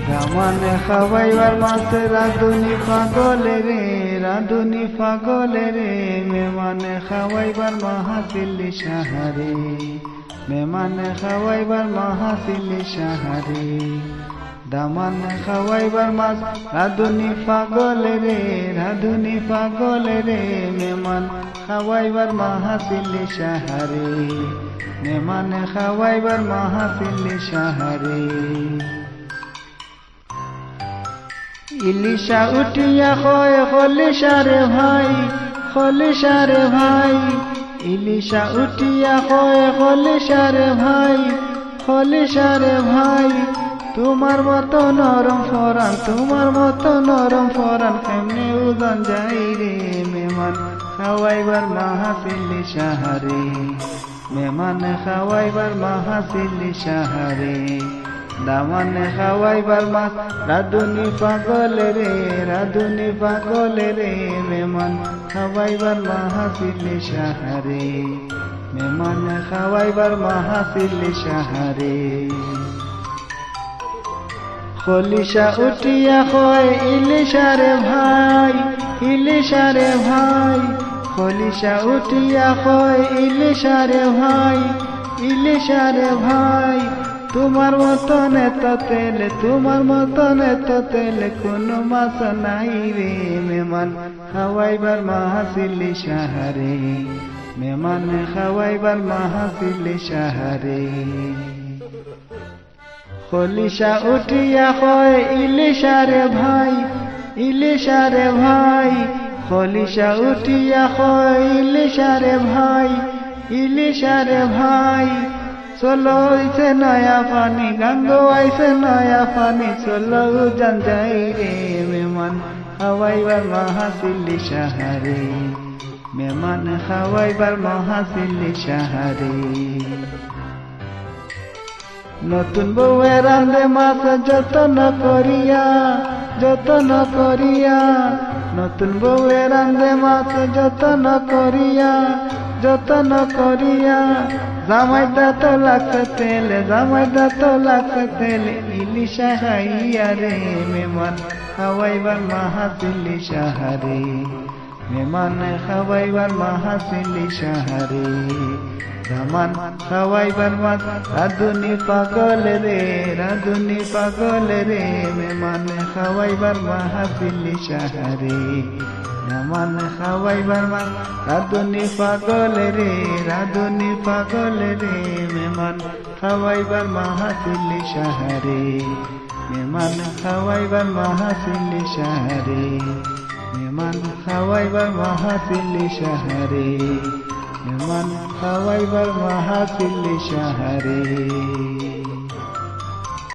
দামানে খাওয়াইবার মাছ রাঁধুনি পাগলে রে, রাঁধুনি পাগলে রে, মেমানে খাওয়াইবার মাহাতিলি সাহারে, মেমানে খাওয়াইবার মাহাতিলি সাহারে। দামানে খাওয়াইবার মাছ রাঁধুনি পাগলে রে, রাঁধুনি পাগলে রে, মেমান খাওয়াইবার মাহাতিলি সাহারে, মেমানে খাওয়াইবার মাহাতিলি সাহারে। ইলিশা উঠিয়া কয় খলিশা রে ভাই, খলিশা রে ভাই, ইলিশা উঠিয়া কয় খলিশা রে ভাই, খলিশা রে ভাই। তোমার মতো নরম ফরান, তোমার মতো নরম ফরান, কেমনে উদন যাই রে, মেমান খাওয়াইবার মাহাতিলি সাহারে, মেমান খাওয়াইবার মাহাতিলি সাহারে। দামানে খাওয়াইবার মাছ রাঁধুনি পাগলে রে, রাঁধুনি পাগলে রে, মেমান খাওয়াইবার মাহাতিলি সাহারে, মেমান খাওয়াইবার মাহাতিলি সাহারে। খলিশা উঠিয়া কয় ইলিশা রে ভাই, ইলিশা রে ভাই, খলিশা উঠিয়া কয় ইলিশা রে ভাই, ইলিশা রে ভাই। তোমার মতন এত তেল, তোমার মতন এত তেল, কোনো মাছ নাই রে, মেমান খাওয়াইবার মাহাতিলি সাহারে, মেমান খাওয়াইবার মাহাতিলি সাহারে। খলিশা উঠিয়া কয় ইলিশা রে ভাই, ইলিশা রে ভাই, খলিশা উঠিয়া কয় ইলিশা রে ভাই, ইলিশা রে ভাই। চলো আইছে নয়া পানি, গঙ্গো আইছে নয়া পানি, চলো উজান যাই রে, মেমান খাওয়াইবার মাহাতিলি সাহারে, মেমান খাওয়াইবার মাহাতিলি সাহারে। নতুন বউয়ে রাঁধে মাছ যতন করিয়া, যতন করিয়া, নতুন বউয়ে রাঁধে মাছ যতন করিয়া, যতন করিয়া। জামাই দাঁত লাগছে তেল, জামাই দাঁত লাগছে তেল, ইলিশা খাইয়া রে, মেমান খাওয়াইবার মাহাতিলি সাহারে, মেমান খাওয়াইবার মাহাতিলি সাহারে। দামান খাওয়াইবার মাছ রাঁধুনি পাগলে রে, রাঁধুনি পাগলে রে, মেমান খাওয়াইবার মাহাতিলি সাহারে, মেমান খাওয়াইবার মাছ রাঁধুনি পাগলে রে, রাঁধুনি পাগলে রে, মেমান খাওয়াইবার মাহাতিলি সাহারে, মেমান খাওয়াইবার মাহাতিলি সাহারে, মেমান খাওয়াইবার মাহাতিলি সাহারে, মেমান খাওয়াইবার মাহাতিলি সাহারে।